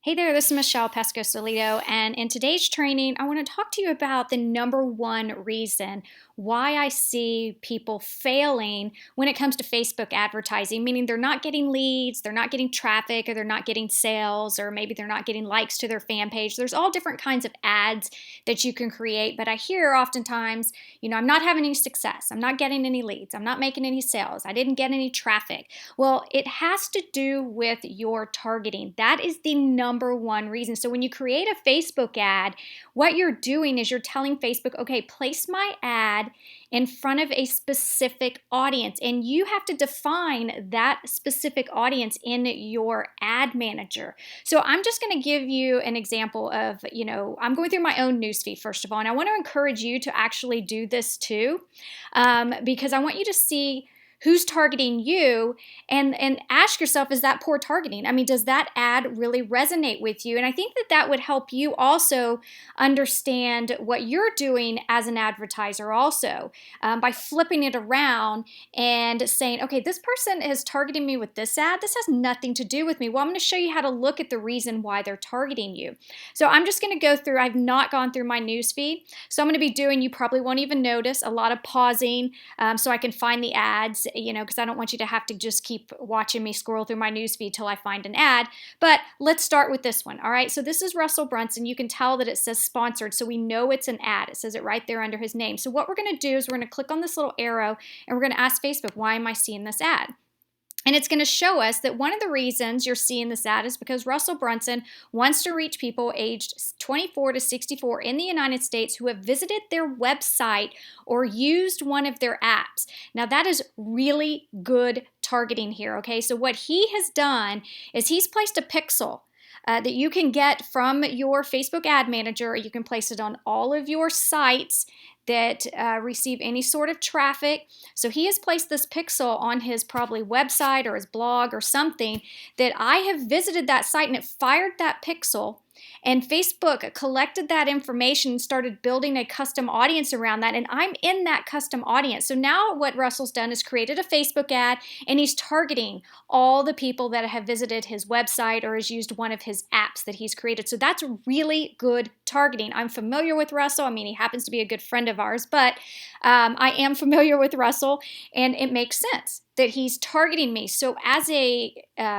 Hey there, this is Michelle Pescosolido, and in today's training, I want to talk to you about the number one reason why I see people failing when it comes to Facebook advertising, meaning they're not getting leads, they're not getting traffic, or they're not getting sales, or maybe they're not getting likes to their fan page. There's all different kinds of ads that you can create, but I hear oftentimes, I'm not having any success, I'm not getting any leads, I'm not making any sales, I didn't get any traffic. Well, it has to do with your targeting. That is the number one reason. So when you create a Facebook ad, what you're doing is you're telling Facebook, okay, place my ad in front of a specific audience, and you have to define that specific audience in your ad manager. So I'm just going to give you an example of, I'm going through my own newsfeed first of all, and I want to encourage you to actually do this too, because I want you to see who's targeting you and ask yourself, is that poor targeting? I mean, does that ad really resonate with you? And I think that would help you also understand what you're doing as an advertiser also, by flipping it around and saying, okay, this person is targeting me with this ad. This has nothing to do with me. Well, I'm going to show you how to look at the reason why they're targeting you. So I'm just going to go through, I've not gone through my newsfeed. So I'm going to be doing, you probably won't even notice, a lot of pausing so I can find the ads, because I don't want you to have to just keep watching me scroll through my newsfeed till I find an ad. But let's start with this one. All right, so this is Russell Brunson. You can tell that it says sponsored, so we know it's an ad. It says it right there under his name. So what we're going to do is we're going to click on this little arrow and we're going to ask Facebook, why am I seeing this ad? And it's going to show us that one of the reasons you're seeing this ad is because Russell Brunson wants to reach people aged 24 to 64 in the United States who have visited their website or used one of their apps. Now, that is really good targeting here, okay? So what he has done is he's placed a pixel that you can get from your Facebook ad manager. You can place it on all of your sites that receive any sort of traffic. So he has placed this pixel on his probably website or his blog or something that I have visited that site, and it fired that pixel. And Facebook collected that information and started building a custom audience around that. And I'm in that custom audience. So now what Russell's done is created a Facebook ad, and he's targeting all the people that have visited his website or has used one of his apps that he's created. So that's really good targeting. I'm familiar with Russell. I mean, he happens to be a good friend of ours, but I am familiar with Russell, and it makes sense that he's targeting me. So as a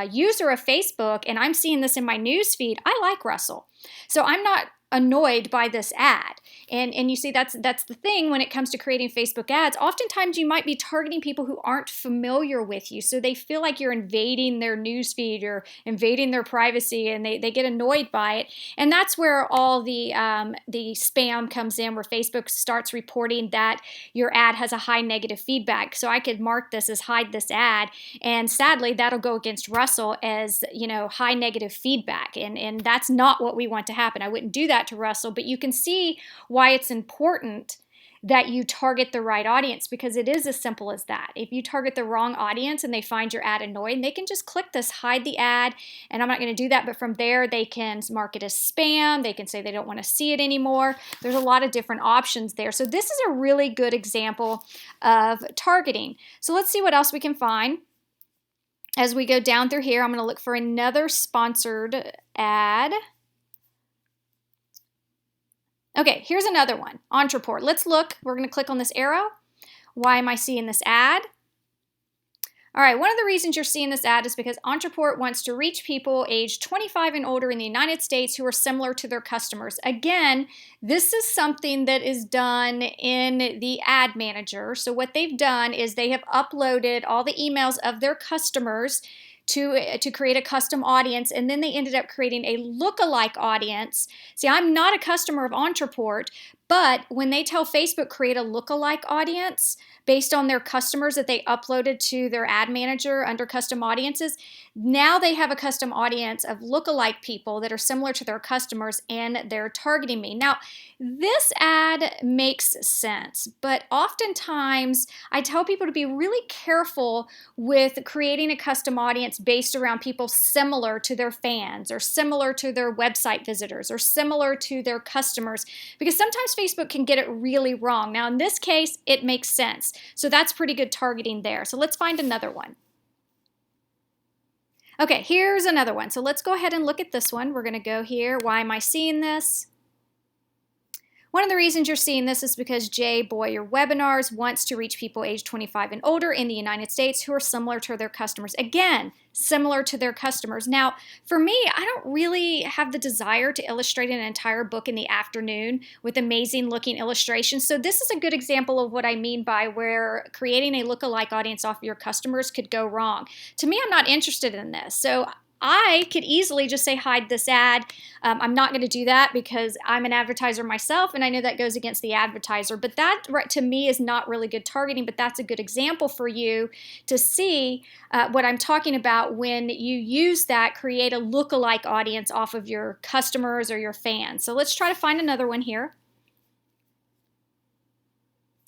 user of Facebook, and I'm seeing this in my news feed, I like Russell. So I'm not annoyed by this ad. And you see, that's the thing when it comes to creating Facebook ads. Oftentimes you might be targeting people who aren't familiar with you, so they feel like you're invading their newsfeed or invading their privacy, and they get annoyed by it. And that's where all the spam comes in, where Facebook starts reporting that your ad has a high negative feedback. So I could mark this as hide this ad, and sadly that'll go against Russell as high negative feedback, and that's not what we want to happen. I wouldn't do that to Russell, but you can see why it's important that you target the right audience, because it is as simple as that. If you target the wrong audience and they find your ad annoying, they can just click this hide the ad, and I'm not going to do that, but from there they can mark it as spam. They can say they don't want to see it anymore. There's a lot of different options there. So this is a really good example of targeting. So let's see what else we can find. As we go down through here, I'm going to look for another sponsored ad. Okay, here's another one, Entreport. Let's look. We're going to click on this arrow. Why am I seeing this ad? All right, one of the reasons you're seeing this ad is because Entreport wants to reach people aged 25 and older in the United States who are similar to their customers. Again, this is something that is done in the ad manager. So what they've done is they have uploaded all the emails of their customers to create a custom audience, and then they ended up creating a lookalike audience. See, I'm not a customer of Entreport, but when they tell Facebook create a lookalike audience based on their customers that they uploaded to their ad manager under custom audiences, now they have a custom audience of lookalike people that are similar to their customers, and they're targeting me. Now, this ad makes sense, but oftentimes I tell people to be really careful with creating a custom audience based around people similar to their fans or similar to their website visitors or similar to their customers, because sometimes Facebook can get it really wrong. Now, in this case, it makes sense. So that's pretty good targeting there. So let's find another one. Okay, here's another one. So let's go ahead and look at this one. We're going to go here. Why am I seeing this? One of the reasons you're seeing this is because Jay Boyer Webinars wants to reach people age 25 and older in the United States who are similar to their customers. Again, similar to their customers. Now, for me, I don't really have the desire to illustrate an entire book in the afternoon with amazing looking illustrations. So this is a good example of what I mean by where creating a lookalike audience off of your customers could go wrong. To me, I'm not interested in this. So I could easily just say hide this ad. I'm not going to do that because I'm an advertiser myself and I know that goes against the advertiser. But that to me is not really good targeting, but that's a good example for you to see what I'm talking about when you use that, create a lookalike audience off of your customers or your fans. So let's try to find another one here.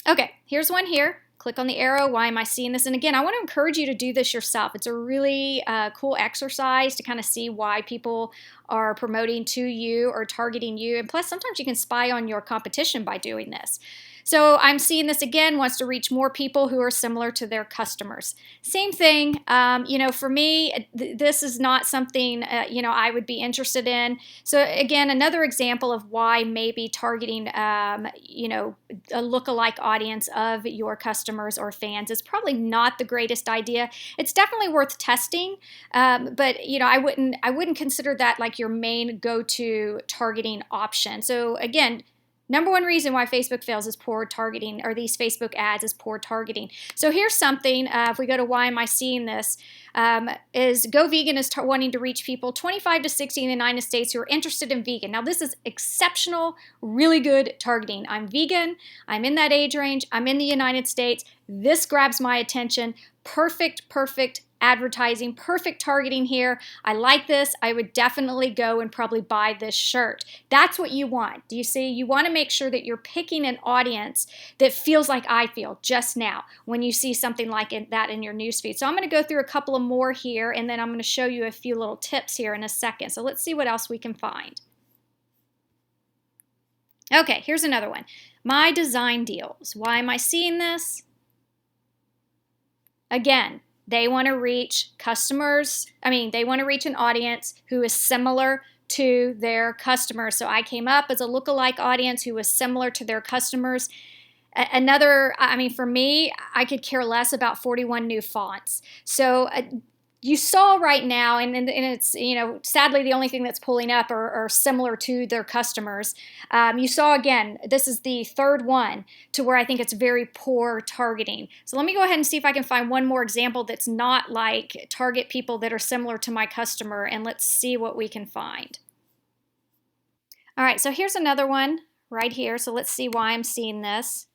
Okay, here's one here. Click on the arrow. Why am I seeing this? And again, I want to encourage you to do this yourself. It's a really cool exercise to kind of see why people are promoting to you or targeting you. And plus, sometimes you can spy on your competition by doing this. So I'm seeing this again, wants to reach more people who are similar to their customers. Same thing, for me, this is not something, I would be interested in. So again, another example of why maybe targeting, a lookalike audience of your customers or fans is probably not the greatest idea. It's definitely worth testing, but I wouldn't consider that like your main go-to targeting option. So again, number one reason why Facebook fails is poor targeting, or these Facebook ads is poor targeting. So here's something, if we go to why am I seeing this, is Go Vegan is wanting to reach people 25 to 60 in the United States who are interested in vegan. Now this is exceptional, really good targeting. I'm vegan, I'm in that age range, I'm in the United States. This grabs my attention. Perfect advertising, perfect targeting here. I like this. I would definitely go and probably buy this shirt. That's what you want. Do you see? You want to make sure that you're picking an audience that feels like I feel just now when you see something like that in your newsfeed. So I'm going to go through a couple of more here, and then I'm going to show you a few little tips here in a second. So let's see what else we can find. Okay, here's another one. My design deals. Why am I seeing this? Again, they want to reach customers. They want to reach an audience who is similar to their customers. So I came up as a lookalike audience who was similar to their customers. For me, I could care less about 41 new fonts. So you saw right now, and it's, sadly the only thing that's pulling up are similar to their customers. You saw, again, this is the third one to where I think it's very poor targeting. So let me go ahead and see if I can find one more example that's not like target people that are similar to my customer, and let's see what we can find. All right, so here's another one right here. So let's see why I'm seeing this.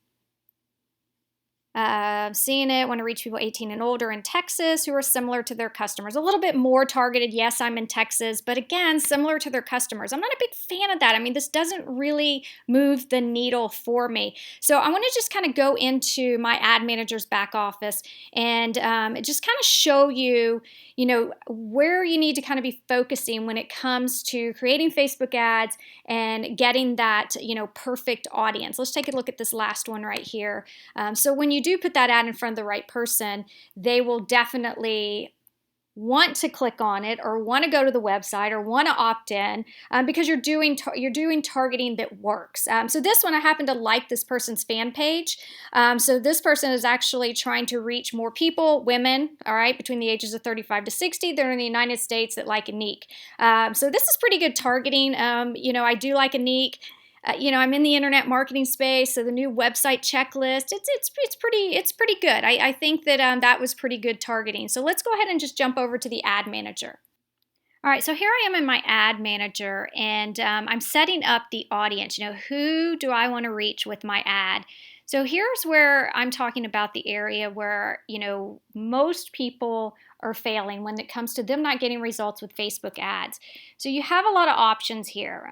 Seeing it, want to reach people 18 and older in Texas who are similar to their customers. A little bit more targeted. Yes, I'm in Texas, but again, similar to their customers. I'm not a big fan of that. This doesn't really move the needle for me. So I want to just kind of go into my ad manager's back office and just kind of show you, where you need to kind of be focusing when it comes to creating Facebook ads and getting that, perfect audience. Let's take a look at this last one right here. So when you do put that ad in front of the right person, they will definitely want to click on it or want to go to the website or want to opt in because you're doing targeting that works. So this one, I happen to like this person's fan page. So this person is actually trying to reach more people, women, all right, between the ages of 35 to 60. They're in the United States that like Anique. So this is pretty good targeting. I do like Anique. I'm in the internet marketing space, so the new website checklist, it's pretty good. I think that that was pretty good targeting. So let's go ahead and just jump over to the ad manager. All right, so here I am in my ad manager, and I'm setting up the audience. Who do I want to reach with my ad? So here's where I'm talking about the area where, most people are failing when it comes to them not getting results with Facebook ads. So you have a lot of options here.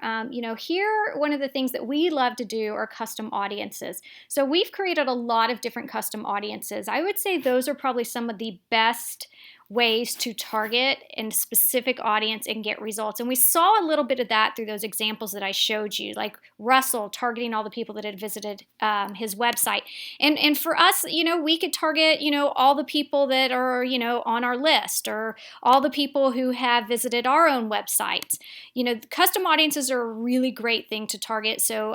Here, one of the things that we love to do are custom audiences. So we've created a lot of different custom audiences. I would say those are probably some of the best ways to target a specific audience and get results. And we saw a little bit of that through those examples that I showed you, like Russell targeting all the people that had visited his website. And for us, we could target, all the people that are, on our list, or all the people who have visited our own websites. Custom audiences are a really great thing to target. So,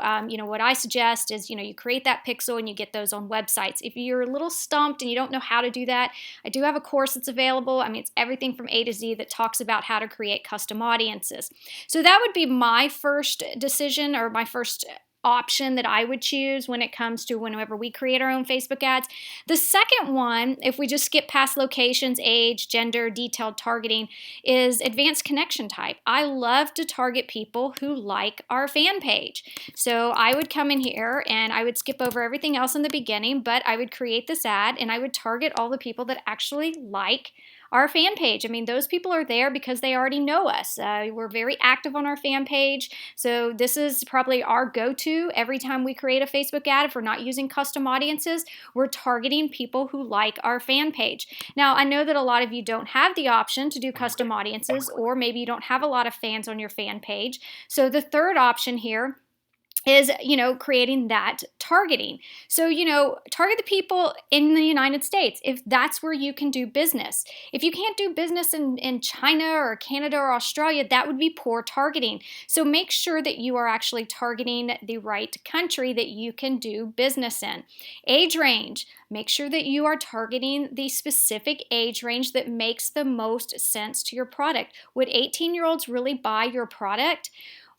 what I suggest is, you create that pixel and you get those on websites. If you're a little stumped and you don't know how to do that, I do have a course that's available. I mean, it's everything from A to Z that talks about how to create custom audiences. So that would be my first decision, or my first option that I would choose when it comes to whenever we create our own Facebook ads. The second one, if we just skip past locations, age, gender, detailed targeting, is advanced connection type. I love to target people who like our fan page. So I would come in here and I would skip over everything else in the beginning, but I would create this ad and I would target all the people that actually like our fan page. I mean, those people are there because they already know us. We're very active on our fan page. So this is probably our go-to every time we create a Facebook ad. If we're not using custom audiences, we're targeting people who like our fan page. Now, I know that a lot of you don't have the option to do custom audiences, or maybe you don't have a lot of fans on your fan page. So the third option here is, creating that targeting. So, target the people in the United States if that's where you can do business. If you can't do business in China or Canada or Australia, that would be poor targeting. So make sure that you are actually targeting the right country that you can do business in. Age range. Make sure that you are targeting the specific age range that makes the most sense to your product. Would 18-year-olds really buy your product?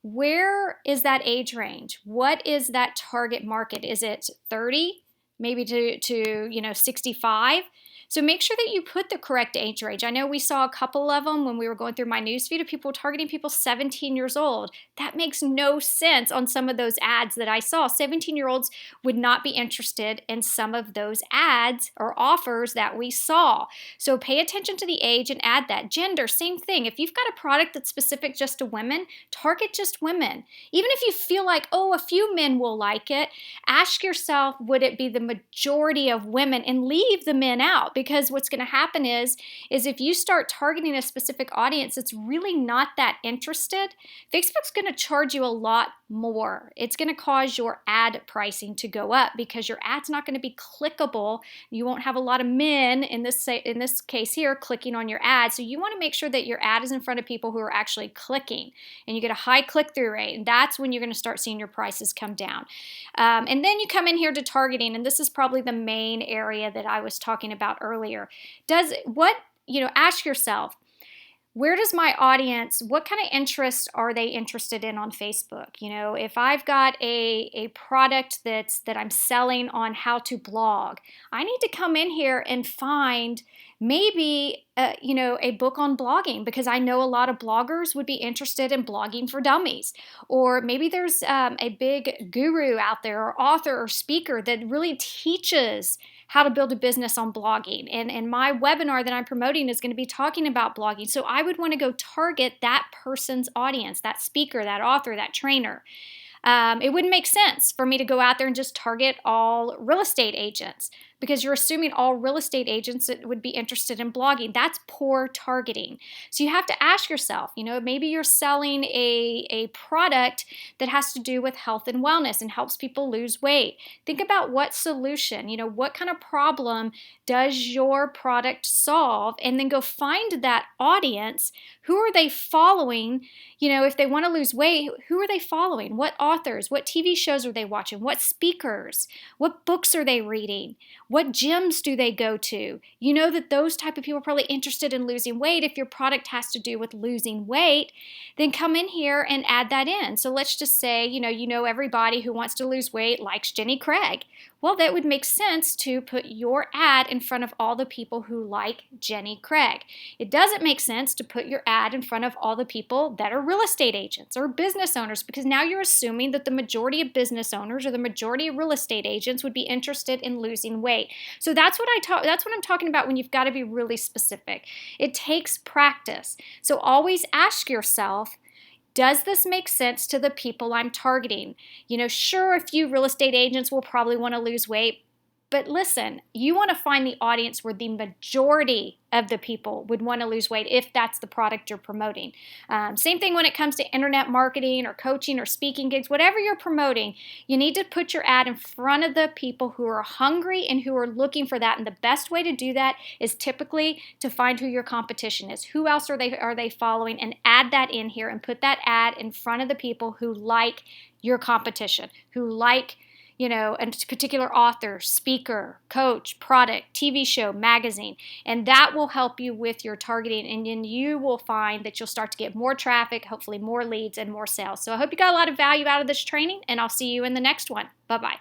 Where is that age range? What is that target market? Is it 30, maybe to 65? So make sure that you put the correct age range. I know we saw a couple of them when we were going through my newsfeed of people targeting people 17 years old. That makes no sense on some of those ads that I saw. 17-year-olds would not be interested in some of those ads or offers that we saw. So pay attention to the age and add that. Gender, same thing. If you've got a product that's specific just to women, target just women. Even if you feel like, a few men will like it, ask yourself, would it be the majority of women, and leave the men out. Because what's going to happen is if you start targeting a specific audience that's really not that interested, Facebook's going to charge you a lot more. It's going to cause your ad pricing to go up because your ad's not going to be clickable. You won't have a lot of men in this case here clicking on your ad. So you want to make sure that your ad is in front of people who are actually clicking, and you get a high click-through rate. And that's when you're going to start seeing your prices come down. And then you come in here to targeting, and this is probably the main area that I was talking about earlier. Ask yourself, where does my audience, what kind of interests are they interested in on Facebook? If I've got a product that I'm selling on how to blog, I need to come in here and find maybe a book on blogging, because I know a lot of bloggers would be interested in blogging for dummies. Or maybe there's a big guru out there, or author or speaker that really teaches how to build a business on blogging. And my webinar that I'm promoting is going to be talking about blogging. So I would want to go target that person's audience, that speaker, that author, that trainer. It wouldn't make sense for me to go out there and just target all real estate agents, because you're assuming all real estate agents would be interested in blogging. That's poor targeting. So you have to ask yourself, maybe you're selling a product that has to do with health and wellness and helps people lose weight. Think about what solution, what kind of problem does your product solve, and then go find that audience. Who are they following? If they want to lose weight, who are they following? What authors? What TV shows are they watching? What speakers? What books are they reading? What gyms do they go to? You know that those type of people are probably interested in losing weight. If your product has to do with losing weight, then come in here and add that in. So let's just say, everybody who wants to lose weight likes Jenny Craig. Well, that would make sense to put your ad in front of all the people who like Jenny Craig. It doesn't make sense to put your ad in front of all the people that are real estate agents or business owners, because now you're assuming that the majority of business owners or the majority of real estate agents would be interested in losing weight. So that's what I'm talking about when you've got to be really specific. It takes practice. So always ask yourself, does this make sense to the people I'm targeting? Sure, a few real estate agents will probably want to lose weight, But listen, you want to find the audience where the majority of the people would want to lose weight if that's the product you're promoting. Same thing when it comes to internet marketing or coaching or speaking gigs, whatever you're promoting, you need to put your ad in front of the people who are hungry and who are looking for that. And the best way to do that is typically to find who your competition is. Who else are they following, and add that in here and put that ad in front of the people who like your competition, who like a particular author, speaker, coach, product, TV show, magazine. And that will help you with your targeting. And then you will find that you'll start to get more traffic, hopefully more leads and more sales. So I hope you got a lot of value out of this training, and I'll see you in the next one. Bye-bye.